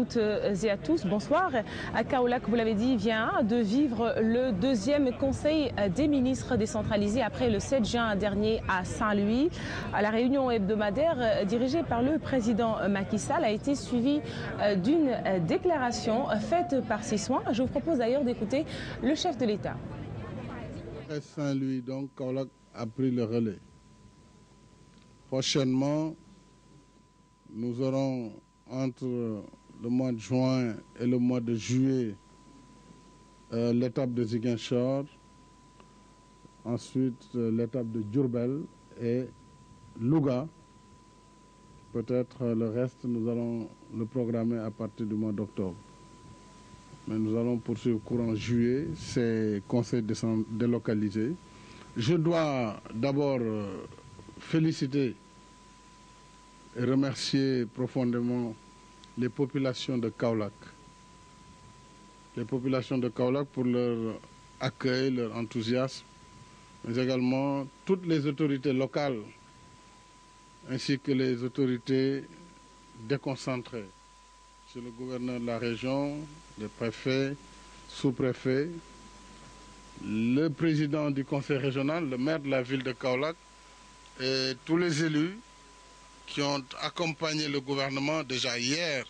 Toutes et à tous, bonsoir. À Kaolack, vous l'avez dit, vient de vivre le deuxième conseil des ministres décentralisé après le 7 juin dernier à Saint-Louis. La réunion hebdomadaire dirigée par le président Macky Sall a été suivie d'une déclaration faite par Sissoin. Je vous propose d'ailleurs d'écouter le chef de l'État. Saint-Louis, donc Kaolack a pris le relais. Prochainement, nous aurons entre le mois de juin et le mois de juillet l'étape de Ziguinchor, ensuite l'étape de Diourbel et Louga. Peut-être le reste, nous allons le programmer à partir du mois d'octobre. Mais nous allons poursuivre courant juillet ces conseils délocalisés. Je dois d'abord féliciter et remercier profondément les populations de Kaolack. Les populations de Kaolack pour leur accueil, leur enthousiasme, mais également toutes les autorités locales ainsi que les autorités déconcentrées. C'est le gouverneur de la région, les préfets, sous-préfets, le président du conseil régional, le maire de la ville de Kaolack et tous les élus qui ont accompagné le gouvernement déjà hier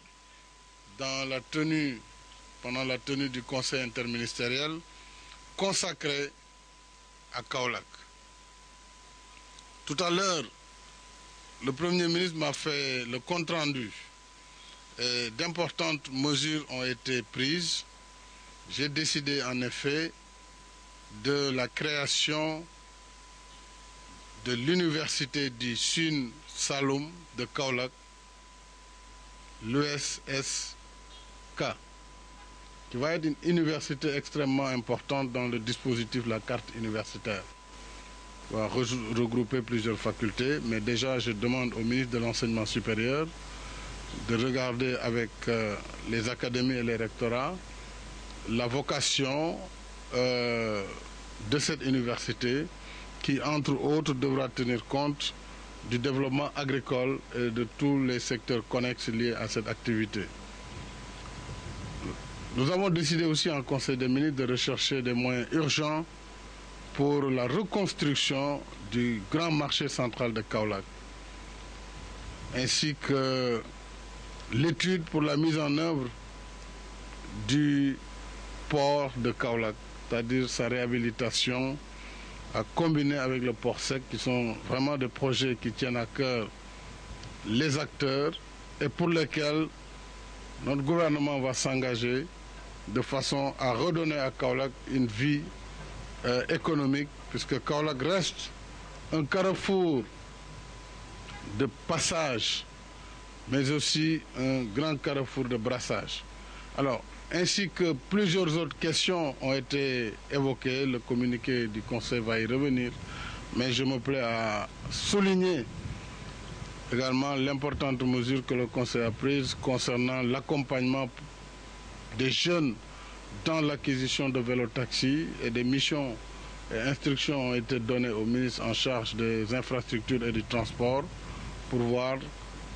pendant la tenue du conseil interministériel consacré à Kaolack. Tout à l'heure, le Premier ministre m'a fait le compte-rendu et d'importantes mesures ont été prises. J'ai décidé en effet de la création de l'université du Sine Saloum de Kaolack, l'USSK, qui va être une université extrêmement importante dans le dispositif de la carte universitaire. Il va regrouper plusieurs facultés, mais déjà je demande au ministre de l'Enseignement supérieur de regarder avec les académies et les rectorats la vocation de cette université qui, entre autres, devra tenir compte du développement agricole et de tous les secteurs connexes liés à cette activité. Nous avons décidé aussi en Conseil des ministres de rechercher des moyens urgents pour la reconstruction du grand marché central de Kaolack, ainsi que l'étude pour la mise en œuvre du port de Kaolack, c'est-à-dire sa réhabilitation à combiner avec le port sec, qui sont vraiment des projets qui tiennent à cœur les acteurs et pour lesquels notre gouvernement va s'engager de façon à redonner à Kaolack une vie économique, puisque Kaolack reste un carrefour de passage, mais aussi un grand carrefour de brassage. Alors, ainsi que plusieurs autres questions ont été évoquées, le communiqué du Conseil va y revenir, mais je me plais à souligner également l'importante mesure que le Conseil a prise concernant l'accompagnement des jeunes dans l'acquisition de vélos-taxis, et des missions et instructions ont été données au ministre en charge des infrastructures et du transport pour voir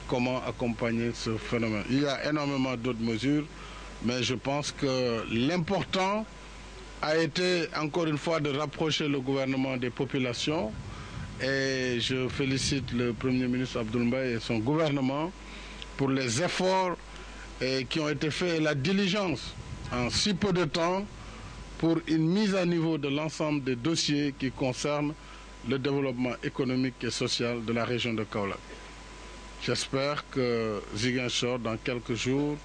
comment accompagner ce phénomène. Il y a énormément d'autres mesures, mais je pense que l'important a été encore une fois de rapprocher le gouvernement des populations, et je félicite le Premier ministre Abdoul Mbaye et son gouvernement pour les efforts qui ont été faits et la diligence en si peu de temps pour une mise à niveau de l'ensemble des dossiers qui concernent le développement économique et social de la région de Kaolack. J'espère que Ziguinchor, dans quelques jours,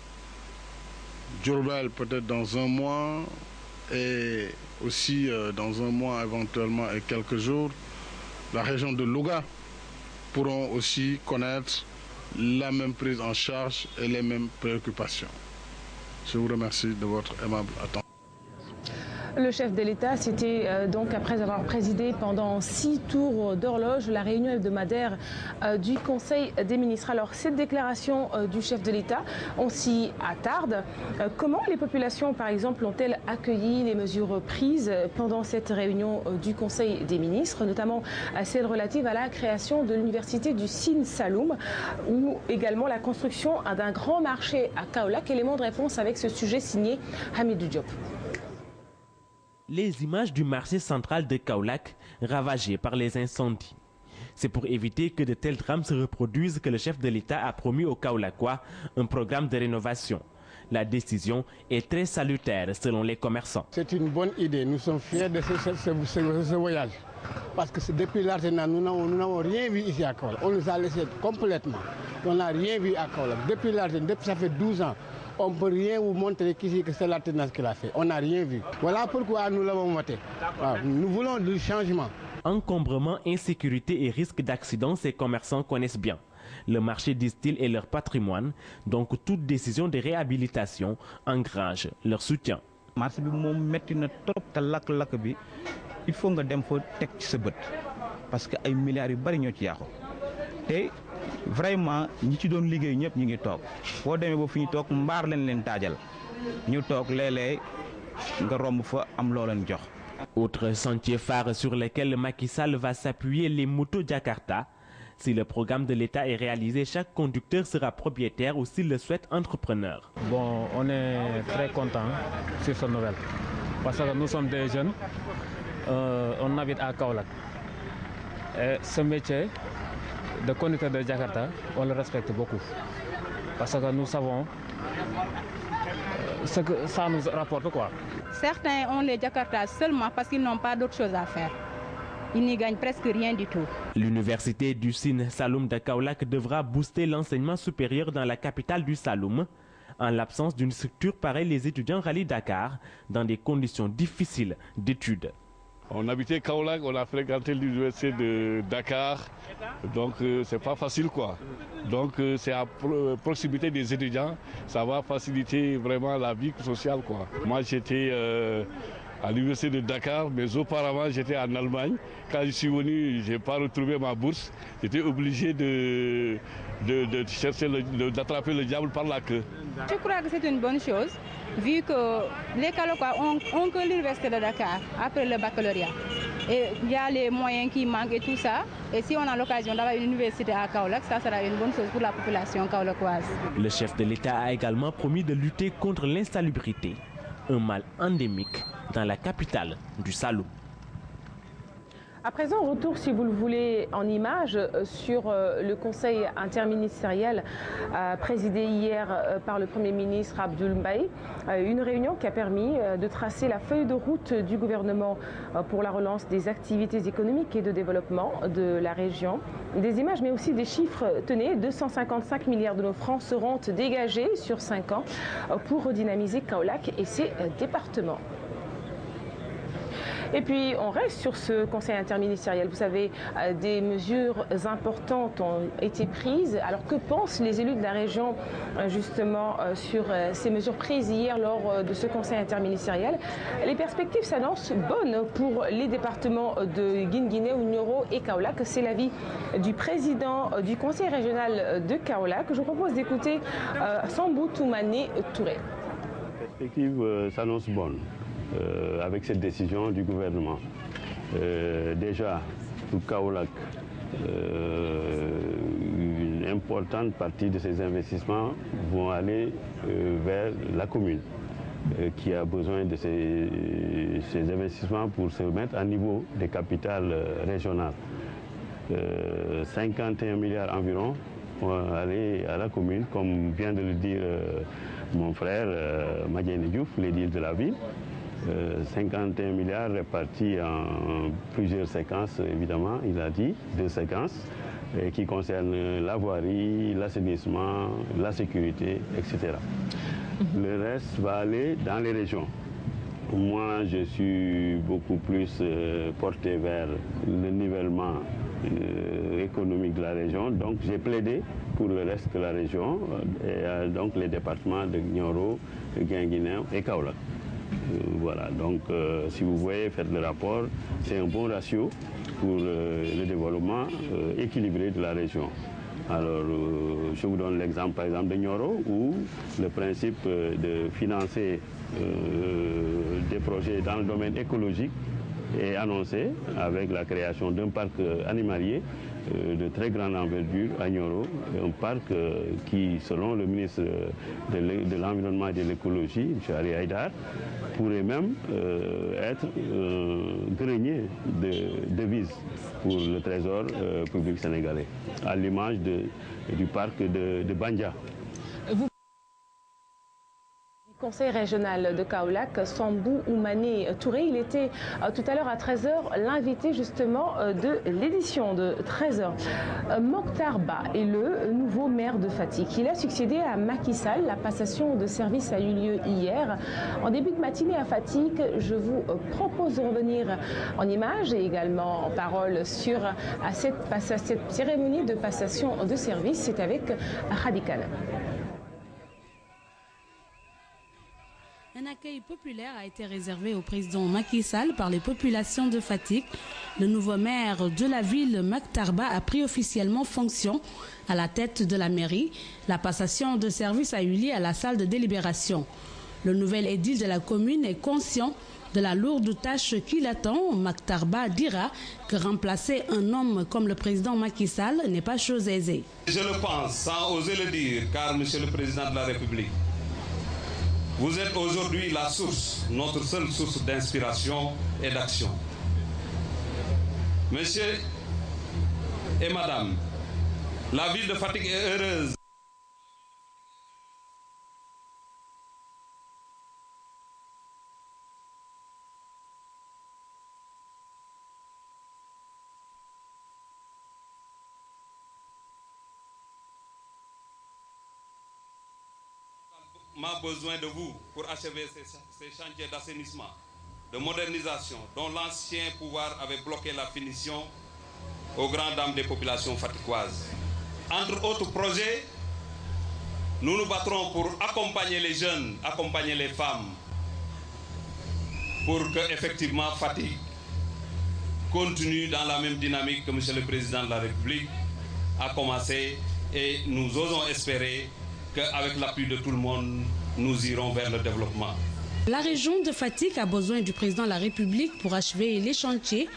Diourbel peut-être dans un mois, et aussi dans un mois éventuellement et quelques jours, la région de Louga pourront aussi connaître la même prise en charge et les mêmes préoccupations. Je vous remercie de votre aimable attention. Le chef de l'État, c'était donc après avoir présidé pendant 6 tours d'horloge la réunion hebdomadaire du Conseil des ministres. Alors cette déclaration du chef de l'État, on s'y attarde. Comment les populations, par exemple, ont-elles accueilli les mesures prises pendant cette réunion du Conseil des ministres, notamment celle relative à la création de l'université du Sine Saloum ou également la construction d'un grand marché à Kaolack? Élément de réponse avec ce sujet signé Hamidou Diop. Les images du marché central de Kaolack ravagé par les incendies. C'est pour éviter que de tels drames se reproduisent que le chef de l'État a promis aux Kaolackois un programme de rénovation. La décision est très salutaire selon les commerçants. C'est une bonne idée. Nous sommes fiers de ce voyage. Parce que depuis l'artisanat, nous n'avons rien vu ici à Kaolack. On nous a laissé complètement. On n'a rien vu à Kaolack. Depuis l'artisanat, depuis ça fait 12 ans. On ne peut rien vous montrer qu'ici que c'est l'artisanat qui l'a fait. On n'a rien vu. Voilà pourquoi nous l'avons voté. Nous voulons du changement. Encombrement, insécurité et risque d'accident, ces commerçants connaissent bien. Le marché, disent-ils, est leur patrimoine, donc toute décision de réhabilitation engrange leur soutien. Marché bi moom metti na trop te lakk-lakk bi il faut nga dem fa teg ci sa bët parce que ay milliards yu bari ñoo ci yàqu te vraiment ñi ci doon liggéey ñëpp ñu ngi toog boo demee ba fi ñu toog mbaar leen taajal ñu toog léeg-léeg nga romb fa am loo leen jox. Autre sentier phare sur lequel Macky Sall va s'appuyer, les motos Jakarta. Si le programme de l'État est réalisé, chaque conducteur sera propriétaire ou s'il le souhaite entrepreneur. Bon, on est très content sur cette nouvelle parce que nous sommes des jeunes, on habite à Kaolack. Et ce métier de conducteur de Jakarta, on le respecte beaucoup parce que nous savons ce que ça nous rapporte, quoi. Certains ont les Jakarta seulement parce qu'ils n'ont pas d'autre chose à faire. Ils n'y gagnent presque rien du tout. L'université du Sine Saloum de Kaolack devra booster l'enseignement supérieur dans la capitale du Saloum. En l'absence d'une structure pareille, les étudiants rallient Dakar dans des conditions difficiles d'études. On habitait Kaolack, on a fréquenté l'université de Dakar, donc c'est pas facile quoi. Donc c'est à proximité des étudiants, ça va faciliter vraiment la vie sociale quoi. Moi j'étais à l'université de Dakar, mais auparavant j'étais en Allemagne. Quand je suis venu, je n'ai pas retrouvé ma bourse. J'étais obligé de chercher, d'attraper le diable par la queue. Je crois que c'est une bonne chose, vu que les Kaolackois ont que l'université de Dakar après le baccalauréat. Et il y a les moyens qui manquent et tout ça. Et si on a l'occasion d'avoir une université à Kaolack, ça sera une bonne chose pour la population kaolackoise. Le chef de l'État a également promis de lutter contre l'insalubrité, un mal endémique dans la capitale du Saloum. À présent, retour, si vous le voulez, en images sur le conseil interministériel présidé hier par le Premier ministre Abdoul Mbaye. Une réunion qui a permis de tracer la feuille de route du gouvernement pour la relance des activités économiques et de développement de la région. Des images, mais aussi des chiffres. Tenez, 255 milliards de nos francs seront dégagés sur 5 ans pour redynamiser Kaolack et ses départements. Et puis, on reste sur ce conseil interministériel. Vous savez, des mesures importantes ont été prises. Alors, que pensent les élus de la région, justement, sur ces mesures prises hier lors de ce conseil interministériel? Les perspectives s'annoncent bonnes pour les départements de Guinguinéo, Nioro et Kaolack. C'est l'avis du président du conseil régional de Kaolack. Je vous propose d'écouter Sambou Toumane Touré. Les perspectives s'annoncent bonnes. Avec cette décision du gouvernement. Déjà, pour Kaolack, une importante partie de ces investissements vont aller vers la commune qui a besoin de ces investissements pour se mettre à niveau des capitales régionales. 51 milliards environ vont aller à la commune, comme vient de le dire mon frère Madiène Diouf, l'édile de la ville. 51 milliards répartis en plusieurs séquences, évidemment, il a dit, 2 séquences, qui concernent la voirie, l'assainissement, la sécurité, etc. Le reste va aller dans les régions. Moi, je suis beaucoup plus porté vers le nivellement économique de la région, donc j'ai plaidé pour le reste de la région, et donc les départements de Nioro, de Guinguinéo et Kaolack. Voilà, donc si vous voyez, faites le rapport, c'est un bon ratio pour le développement équilibré de la région. Alors, je vous donne l'exemple par exemple de Nioro, où le principe de financer des projets dans le domaine écologique est annoncé avec la création d'un parc animalier de très grande envergure à Nioro, un parc qui, selon le ministre de l'Environnement et de l'Écologie, M. Ali Haïdar, pourrait même être grenier de devises pour le trésor public sénégalais, à l'image du parc de Bandia. Conseil régional de Kaolack, Sambou Oumane Touré, il était tout à l'heure à 13h l'invité justement de l'édition de 13h. Mokhtar Ba est le nouveau maire de Fatick. Il a succédé à Macky Sall. La passation de service a eu lieu hier. En début de matinée à Fatick, je vous propose de revenir en images et également en parole sur cette cérémonie de passation de service. C'est avec Radical. Un accueil populaire a été réservé au président Macky Sall par les populations de Fatick. Le nouveau maire de la ville, Mokhtar Ba, a pris officiellement fonction à la tête de la mairie. La passation de service a eu lieu à la salle de délibération. Le nouvel édile de la commune est conscient de la lourde tâche qui l'attend. Mokhtar Ba dira que remplacer un homme comme le président Macky Sall n'est pas chose aisée. Je le pense, sans oser le dire, car Monsieur le Président de la République, vous êtes aujourd'hui la source, notre seule source d'inspiration et d'action. Monsieur et Madame, la ville de Fatick est heureuse. A besoin de vous pour achever ces chantiers d'assainissement, de modernisation dont l'ancien pouvoir avait bloqué la finition aux grandes dames des populations fatickoises. Entre autres projets, nous nous battrons pour accompagner les jeunes, accompagner les femmes, pour que effectivement Fatick continue dans la même dynamique que M. le Président de la République a commencé, et nous osons espérer qu'avec l'appui de tout le monde, nous irons vers le développement. La région de Fatick a besoin du président de la République pour achever les chantiers.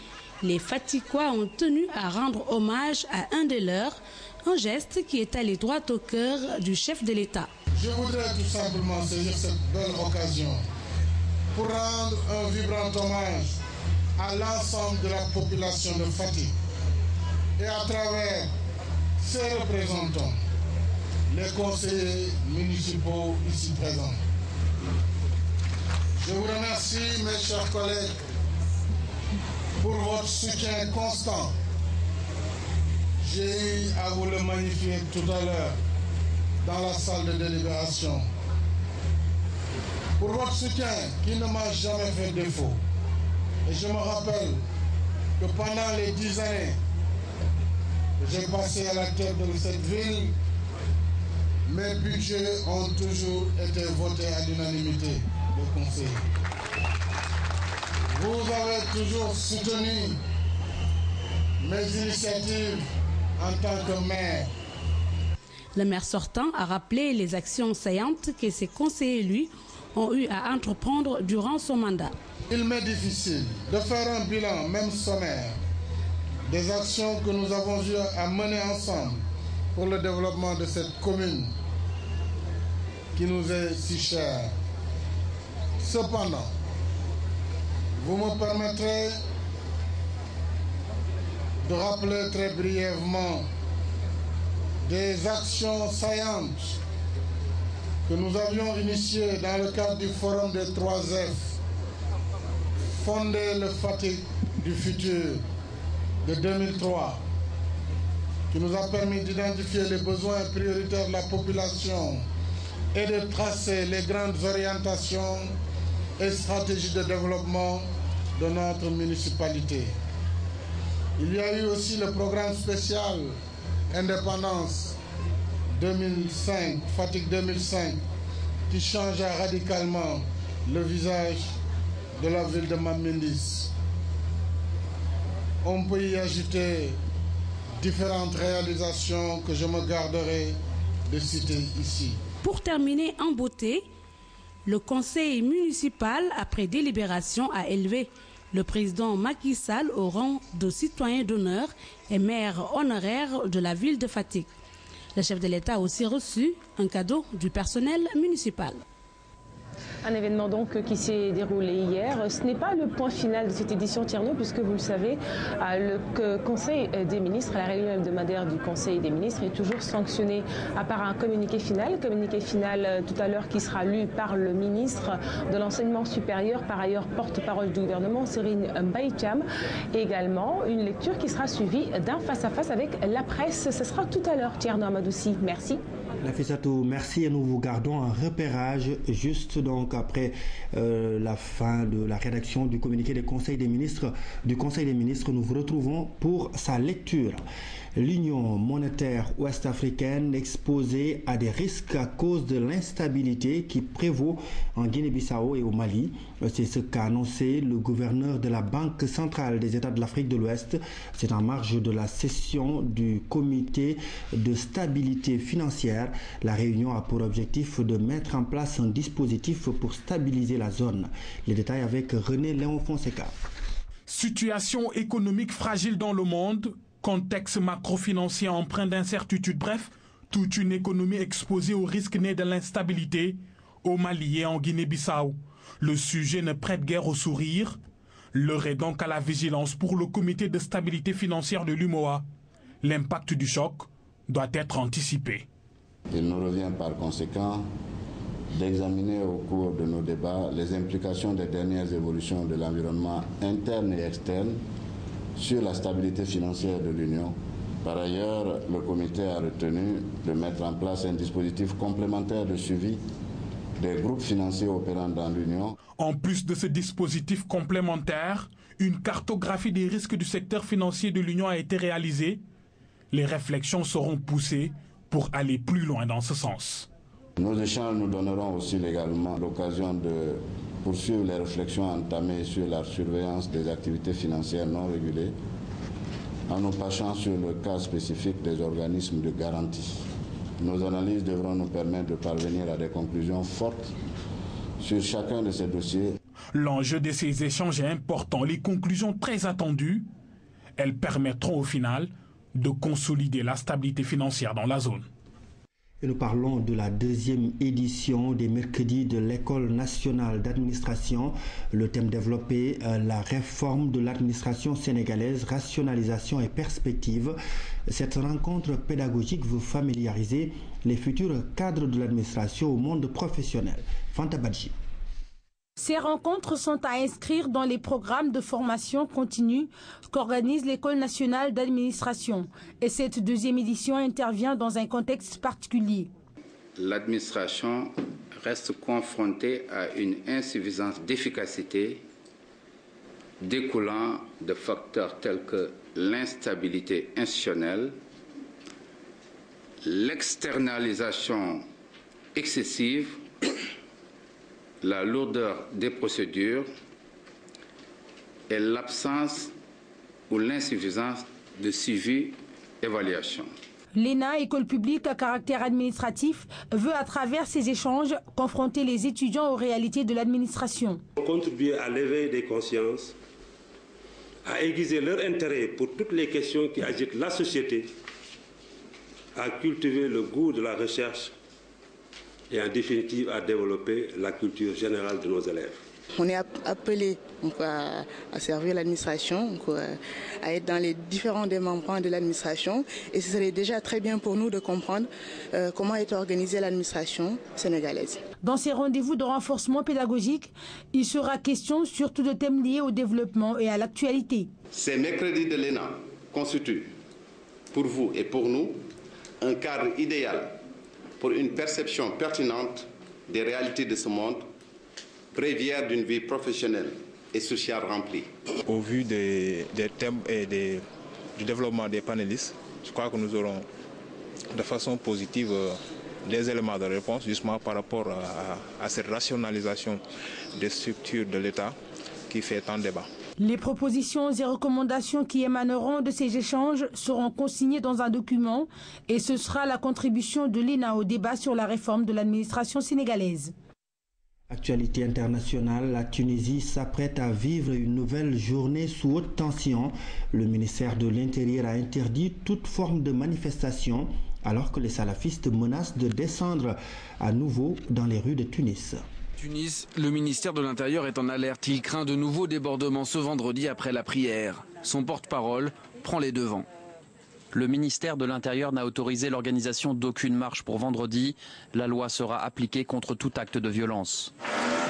Les Fatickois ont tenu à rendre hommage à un des leurs, un geste qui est allé droit au cœur du chef de l'État. Je voudrais tout simplement saisir cette belle occasion pour rendre un vibrant hommage à l'ensemble de la population de Fatick et à travers ses représentants, les conseillers municipaux ici présents. Je vous remercie, mes chers collègues, pour votre soutien constant. J'ai eu à vous le magnifier tout à l'heure dans la salle de délibération. Pour votre soutien qui ne m'a jamais fait défaut. Et je me rappelle que pendant les 10 années que j'ai passé à la tête de cette ville, mes budgets ont toujours été votés à l'unanimité de conseil. Vous avez toujours soutenu mes initiatives en tant que maire. Le maire sortant a rappelé les actions saillantes que ses conseillers, lui, ont eu à entreprendre durant son mandat. Il m'est difficile de faire un bilan, même sommaire, des actions que nous avons eu à mener ensemble pour le développement de cette commune qui nous est si chère. Cependant, vous me permettrez de rappeler très brièvement des actions saillantes que nous avions initiées dans le cadre du Forum des 3F, fondé le Fatick du futur de 2003, qui nous a permis d'identifier les besoins prioritaires de la population et de tracer les grandes orientations et stratégies de développement de notre municipalité. Il y a eu aussi le programme spécial Indépendance 2005, Fatick 2005, qui changea radicalement le visage de la ville de Mamindis. On peut y ajouter différentes réalisations que je me garderai de citer ici. Pour terminer en beauté, le conseil municipal, après délibération, a élevé le président Macky Sall au rang de citoyen d'honneur et maire honoraire de la ville de Fatick. Le chef de l'État a aussi reçu un cadeau du personnel municipal. Un événement donc qui s'est déroulé hier. Ce n'est pas le point final de cette édition Thierno, puisque vous le savez, le Conseil des ministres, la réunion hebdomadaire du Conseil des ministres est toujours sanctionné par un communiqué final. Communiqué final tout à l'heure qui sera lu par le ministre de l'Enseignement supérieur, par ailleurs porte-parole du gouvernement, Serigne Mbaye Thiam. Et également une lecture qui sera suivie d'un face-à-face avec la presse. Ce sera tout à l'heure, Thierno Amadoussi. Merci. Nafissatou, merci et nous vous gardons un repérage juste donc après la fin de la rédaction du communiqué du Conseil des ministres. Nous vous retrouvons pour sa lecture. L'Union monétaire ouest-africaine exposée à des risques à cause de l'instabilité qui prévaut en Guinée-Bissau et au Mali. C'est ce qu'a annoncé le gouverneur de la Banque centrale des États de l'Afrique de l'Ouest. C'est en marge de la session du comité de stabilité financière. La réunion a pour objectif de mettre en place un dispositif pour stabiliser la zone. Les détails avec René Léon Fonseca. Situation économique fragile dans le monde, contexte macro-financier empreint d'incertitude, bref, toute une économie exposée aux risques nés de l'instabilité au Mali et en Guinée-Bissau. Le sujet ne prête guère au sourire. L'heure est donc à la vigilance pour le comité de stabilité financière de l'UMOA. L'impact du choc doit être anticipé. Il nous revient par conséquent d'examiner au cours de nos débats les implications des dernières évolutions de l'environnement interne et externe sur la stabilité financière de l'Union. Par ailleurs, le comité a retenu de mettre en place un dispositif complémentaire de suivi des groupes financiers opérant dans l'Union. En plus de ce dispositif complémentaire, une cartographie des risques du secteur financier de l'Union a été réalisée. Les réflexions seront poussées pour aller plus loin dans ce sens. Nos échanges nous donneront aussi légalement l'occasion de poursuivre les réflexions entamées sur la surveillance des activités financières non régulées en nous penchant sur le cas spécifique des organismes de garantie. Nos analyses devront nous permettre de parvenir à des conclusions fortes sur chacun de ces dossiers. L'enjeu de ces échanges est important. Les conclusions très attendues, elles permettront au final de consolider la stabilité financière dans la zone. Et nous parlons de la deuxième édition des mercredis de l'École nationale d'administration. Le thème développé, la réforme de l'administration sénégalaise, rationalisation et perspective. Cette rencontre pédagogique veut familiariser les futurs cadres de l'administration au monde professionnel. Fanta Badji. Ces rencontres sont à inscrire dans les programmes de formation continue qu'organise l'École nationale d'administration. Et cette deuxième édition intervient dans un contexte particulier. L'administration reste confrontée à une insuffisance d'efficacité découlant de facteurs tels que l'instabilité institutionnelle, l'externalisation excessive, la lourdeur des procédures et l'absence ou l'insuffisance de suivi-évaluation. L'ENA, école publique à caractère administratif, veut à travers ces échanges confronter les étudiants aux réalités de l'administration. Contribuer à l'éveil des consciences, à aiguiser leur intérêt pour toutes les questions qui agitent la société, à cultiver le goût de la recherche et en définitive à développer la culture générale de nos élèves. On est appelé à servir l'administration, à être dans les différents démembrements de l'administration, et ce serait déjà très bien pour nous de comprendre comment est organisée l'administration sénégalaise. Dans ces rendez-vous de renforcement pédagogique, il sera question surtout de thèmes liés au développement et à l'actualité. Ces mercredis de l'ENA constituent pour vous et pour nous un cadre idéal pour une perception pertinente des réalités de ce monde, bréviaire d'une vie professionnelle et sociale remplie. Au vu des thèmes et du développement des panélistes, je crois que nous aurons de façon positive des éléments de réponse justement par rapport à cette rationalisation des structures de l'État qui fait tant débat. Les propositions et recommandations qui émaneront de ces échanges seront consignées dans un document et ce sera la contribution de l'ENA au débat sur la réforme de l'administration sénégalaise. Actualité internationale, la Tunisie s'apprête à vivre une nouvelle journée sous haute tension. Le ministère de l'Intérieur a interdit toute forme de manifestation alors que les salafistes menacent de descendre à nouveau dans les rues de Tunis. Tunis, le ministère de l'Intérieur est en alerte. Il craint de nouveaux débordements ce vendredi après la prière. Son porte-parole prend les devants. Le ministère de l'Intérieur n'a autorisé l'organisation d'aucune marche pour vendredi. La loi sera appliquée contre tout acte de violence.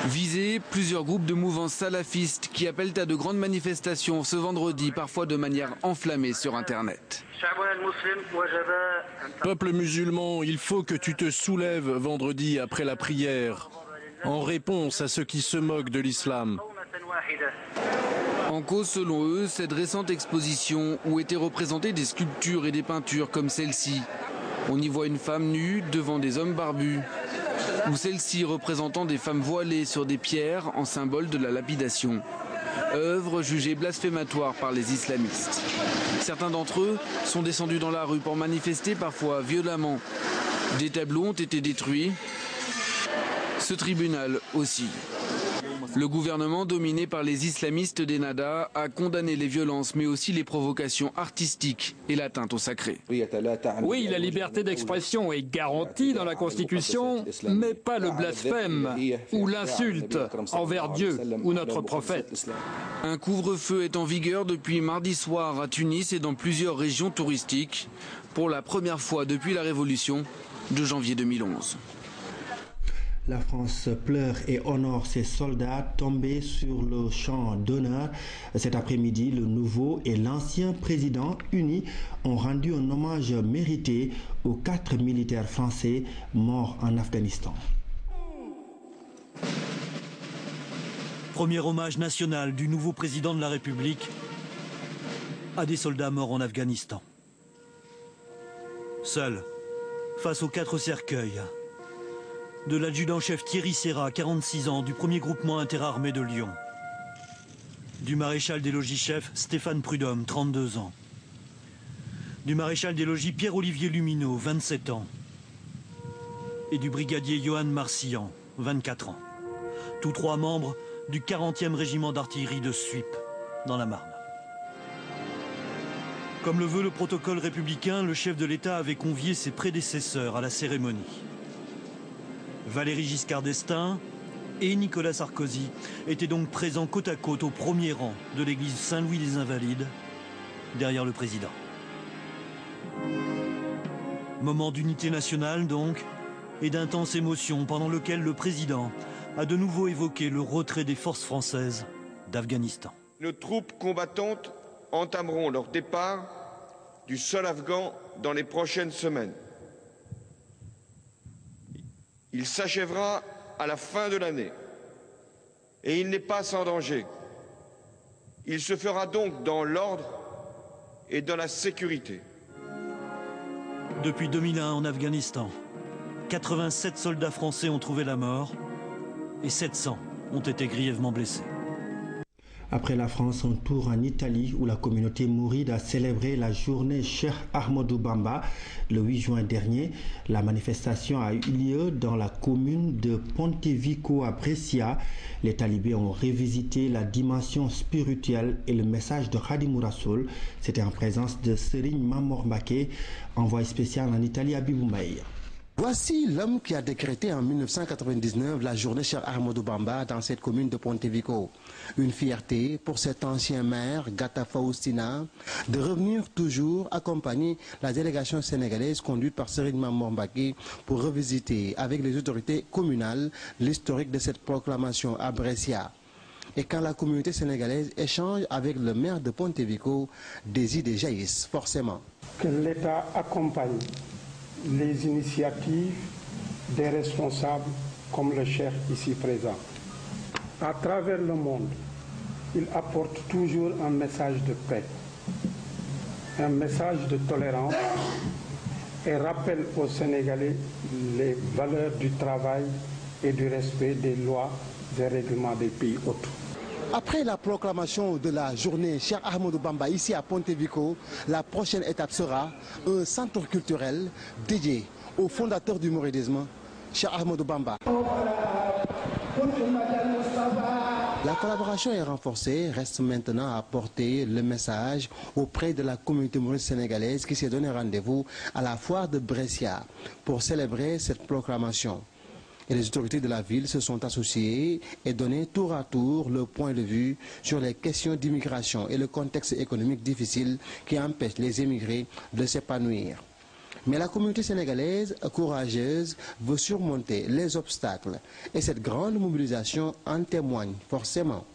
Visés, plusieurs groupes de mouvements salafistes qui appellent à de grandes manifestations ce vendredi, parfois de manière enflammée sur Internet. Peuple musulman, il faut que tu te soulèves vendredi après la prière, en réponse à ceux qui se moquent de l'islam. En cause, selon eux, cette récente exposition où étaient représentées des sculptures et des peintures comme celle-ci. On y voit une femme nue devant des hommes barbus. Ou celle-ci représentant des femmes voilées sur des pierres en symbole de la lapidation. Œuvre jugée blasphématoire par les islamistes. Certains d'entre eux sont descendus dans la rue pour manifester parfois violemment. Des tableaux ont été détruits. Ce tribunal aussi. Le gouvernement dominé par les islamistes d'Ennahda a condamné les violences mais aussi les provocations artistiques et l'atteinte au sacré. Oui, la liberté d'expression est garantie dans la Constitution, mais pas le blasphème ou l'insulte envers Dieu ou notre prophète. Un couvre-feu est en vigueur depuis mardi soir à Tunis et dans plusieurs régions touristiques pour la première fois depuis la révolution de janvier 2011. La France pleure et honore ses soldats tombés sur le champ d'honneur. Cet après-midi, le nouveau et l'ancien président unis ont rendu un hommage mérité aux 4 militaires français morts en Afghanistan. Premier hommage national du nouveau président de la République à des soldats morts en Afghanistan. Seul, face aux 4 cercueils, de l'adjudant-chef Thierry Serra, 46 ans, du 1er groupement interarmé de Lyon. Du maréchal des logis-chef Stéphane Prudhomme, 32 ans. Du maréchal des logis Pierre-Olivier Lumineau, 27 ans. Et du brigadier Johan Marsillan, 24 ans. Tous 3 membres du 40e régiment d'artillerie de Suippes, dans la Marne. Comme le veut le protocole républicain, le chef de l'État avait convié ses prédécesseurs à la cérémonie. Valéry Giscard d'Estaing et Nicolas Sarkozy étaient donc présents côte à côte au premier rang de l'église Saint-Louis des Invalides, derrière le président. Moment d'unité nationale donc, et d'intense émotion pendant lequel le président a de nouveau évoqué le retrait des forces françaises d'Afghanistan. Nos troupes combattantes entameront leur départ du sol afghan dans les prochaines semaines. Il s'achèvera à la fin de l'année et il n'est pas sans danger. Il se fera donc dans l'ordre et dans la sécurité. Depuis 2001 en Afghanistan, 87 soldats français ont trouvé la mort et 700 ont été grièvement blessés. Après la France, on tourne en Italie où la communauté mouride a célébré la journée Cheikh Ahmadou Bamba le 8 juin dernier. La manifestation a eu lieu dans la commune de Pontevico à Brescia. Les talibés ont revisité la dimension spirituelle et le message de Khadimou Rassoul. C'était en présence de Serigne Mamor Mbacké, envoyé spécial en Italie à Biboumaï. Voici l'homme qui a décrété en 1999 la journée Cheikh Ahmadou Bamba dans cette commune de Pontevico. Une fierté pour cet ancien maire, Gata Faustina, de revenir toujours accompagner la délégation sénégalaise conduite par Serigne Mamor Mbacké pour revisiter avec les autorités communales l'historique de cette proclamation à Brescia. Et quand la communauté sénégalaise échange avec le maire de Pontevico, des idées jaillissent forcément. Que l'État accompagne les initiatives des responsables comme le chef ici présent. À travers le monde, il apporte toujours un message de paix, un message de tolérance, et rappelle aux Sénégalais les valeurs du travail et du respect des lois et règlements des pays hôtes. Après la proclamation de la journée Cheikh Ahmadou Bamba ici à Pontevico, la prochaine étape sera un centre culturel dédié au fondateur du mouridisme, Cheikh Ahmadou Bamba. La collaboration est renforcée, reste maintenant à porter le message auprès de la communauté mouride sénégalaise qui s'est donné rendez-vous à la foire de Brescia pour célébrer cette proclamation. Et les autorités de la ville se sont associées et donné tour à tour leur point de vue sur les questions d'immigration et le contexte économique difficile qui empêche les émigrés de s'épanouir. Mais la communauté sénégalaise, courageuse, veut surmonter les obstacles et cette grande mobilisation en témoigne forcément.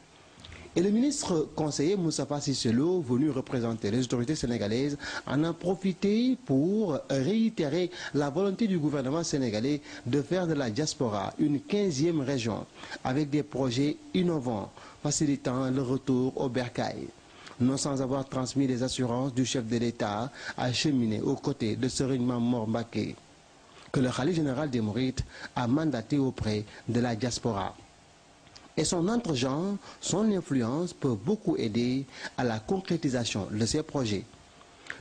Et le ministre conseiller Moustapha Cissé Lo, venu représenter les autorités sénégalaises, en a profité pour réitérer la volonté du gouvernement sénégalais de faire de la diaspora une 15e région avec des projets innovants facilitant le retour au bercail. Non sans avoir transmis les assurances du chef de l'État acheminé aux côtés de Serigne Mame Mbacké, que le khalife général des Mourides a mandaté auprès de la diaspora. Et son entre-genre, son influence peut beaucoup aider à la concrétisation de ces projets.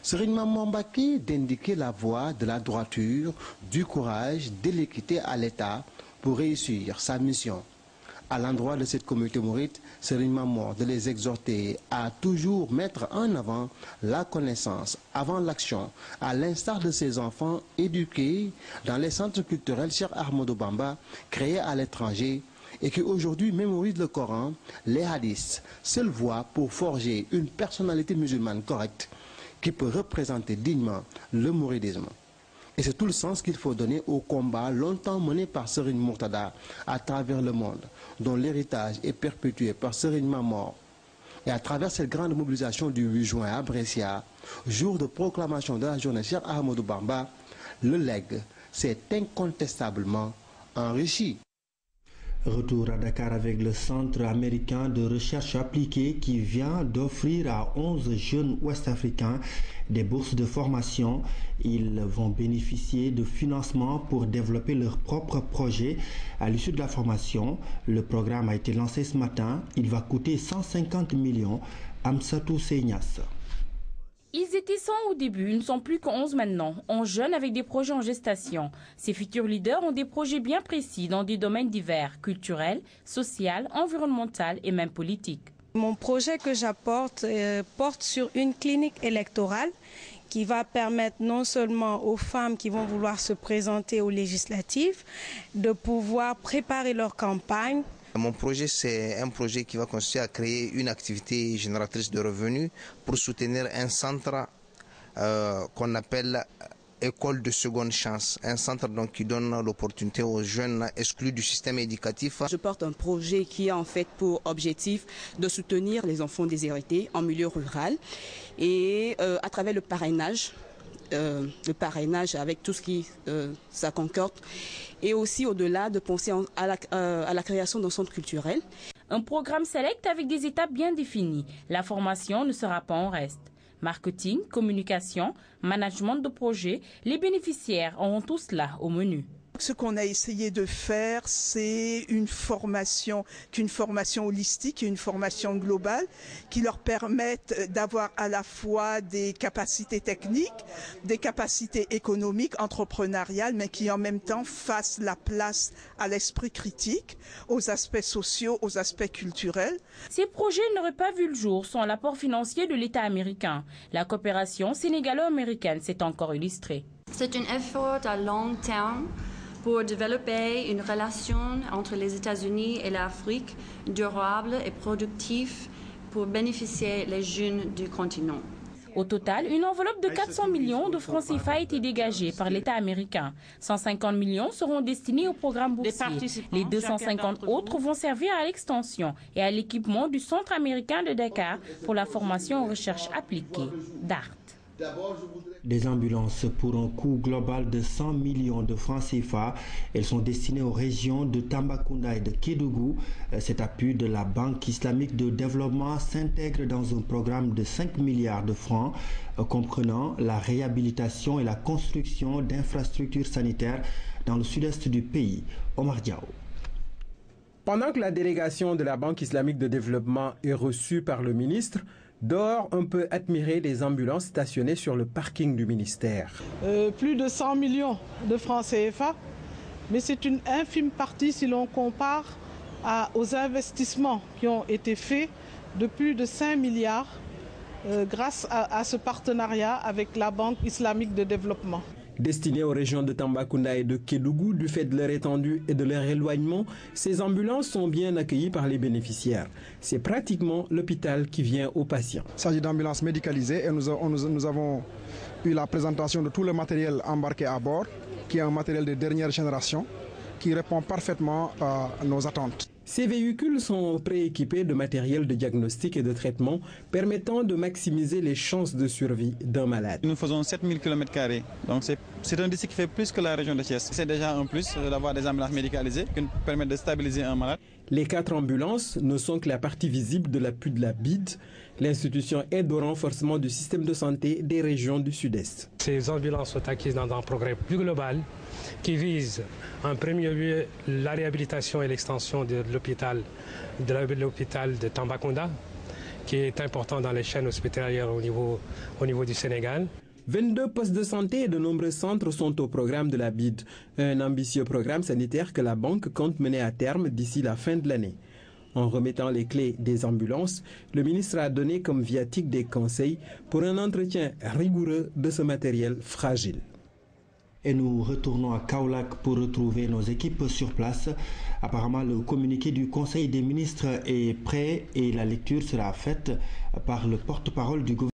Serigne Mame Mbacké d'indiquer la voie de la droiture, du courage, de l'équité à l'État pour réussir sa mission. À l'endroit de cette communauté mouride, Serigne Mame de les exhorter à toujours mettre en avant la connaissance avant l'action, à l'instar de ses enfants éduqués dans les centres culturels Cheikh Ahmadou Bamba créés à l'étranger et qui aujourd'hui mémorisent le Coran, les hadiths, seule voie pour forger une personnalité musulmane correcte qui peut représenter dignement le mouridisme. Et c'est tout le sens qu'il faut donner au combat longtemps mené par Serigne Mourtada à travers le monde, dont l'héritage est perpétué par Serigne Mame. Et à travers cette grande mobilisation du 8 juin à Brescia, jour de proclamation de la journée Cheikh Ahmadou Bamba, le legs s'est incontestablement enrichi. Retour à Dakar avec le Centre américain de recherche appliquée qui vient d'offrir à 11 jeunes ouest-africains des bourses de formation. Ils vont bénéficier de financement pour développer leurs propres projets. À l'issue de la formation, le programme a été lancé ce matin. Il va coûter 150 millions. Amsatou Seignas. Ils étaient 100 au début, ils ne sont plus qu'11 maintenant, 11 jeunes avec des projets en gestation. Ces futurs leaders ont des projets bien précis dans des domaines divers, culturels, social, environnemental et même politique. Mon projet que j'apporte porte sur une clinique électorale qui va permettre non seulement aux femmes qui vont vouloir se présenter aux législatives de pouvoir préparer leur campagne. Mon projet, c'est un projet qui va consister à créer une activité génératrice de revenus pour soutenir un centre qu'on appelle école de seconde chance. Un centre donc qui donne l'opportunité aux jeunes exclus du système éducatif. Je porte un projet qui a en fait pour objectif de soutenir les enfants déshérités en milieu rural et à travers le parrainage avec tout ce qui ça concorde et aussi au-delà de penser à la création d'un centre culturel. Un programme select avec des étapes bien définies. La formation ne sera pas en reste. Marketing, communication, management de projet, les bénéficiaires auront tout cela au menu. Ce qu'on a essayé de faire, c'est une formation holistique, une formation globale qui leur permette d'avoir à la fois des capacités techniques, des capacités économiques, entrepreneuriales, mais qui en même temps fassent la place à l'esprit critique, aux aspects sociaux, aux aspects culturels. Ces projets n'auraient pas vu le jour sans l'apport financier de l'État américain. La coopération sénégalo-américaine s'est encore illustrée. C'est un effort à long terme pour développer une relation entre les États-Unis et l'Afrique durable et productive pour bénéficier les jeunes du continent. Au total, une enveloppe de 400 millions de francs CFA a été dégagée par l'État américain. 150 millions seront destinés au programme boursier. Les 250 autres vont servir à l'extension et à l'équipement du Centre américain de Dakar pour la formation en recherche appliquée, DART. Des ambulances pour un coût global de 100 millions de francs CFA. Elles sont destinées aux régions de Tambacounda et de Kédougou. Cet appui de la Banque islamique de développement s'intègre dans un programme de 5 milliards de francs comprenant la réhabilitation et la construction d'infrastructures sanitaires dans le sud-est du pays. Omar Diao. Pendant que la délégation de la Banque islamique de développement est reçue par le ministre, dehors, on peut admirer des ambulances stationnées sur le parking du ministère. Plus de 100 millions de francs CFA, mais c'est une infime partie si l'on compare aux investissements qui ont été faits de plus de 5 milliards grâce à ce partenariat avec la Banque islamique de développement. Destinées aux régions de Tambacounda et de Kédougou, du fait de leur étendue et de leur éloignement, ces ambulances sont bien accueillies par les bénéficiaires. C'est pratiquement l'hôpital qui vient aux patients. Il s'agit d'ambulances médicalisées et nous avons eu la présentation de tout le matériel embarqué à bord, qui est un matériel de dernière génération, qui répond parfaitement à nos attentes. Ces véhicules sont prééquipés de matériel de diagnostic et de traitement permettant de maximiser les chances de survie d'un malade. Nous faisons 7000 km², donc c'est un district qui fait plus que la région de Thiès. C'est déjà un plus d'avoir des ambulances médicalisées qui nous permettent de stabiliser un malade. Les 4 ambulances ne sont que la partie visible de l'appui de la BID. L'institution aide au renforcement du système de santé des régions du Sud-Est. Ces ambulances sont acquises dans un programme plus global qui vise en premier lieu la réhabilitation et l'extension de l'hôpital de Tambacounda, qui est important dans les chaînes hospitalières au niveau du Sénégal. 22 postes de santé et de nombreux centres sont au programme de la BID, un ambitieux programme sanitaire que la banque compte mener à terme d'ici la fin de l'année. En remettant les clés des ambulances, le ministre a donné comme viatique des conseils pour un entretien rigoureux de ce matériel fragile. Et nous retournons à Kaolack pour retrouver nos équipes sur place. Apparemment, le communiqué du Conseil des ministres est prêt et la lecture sera faite par le porte-parole du gouvernement.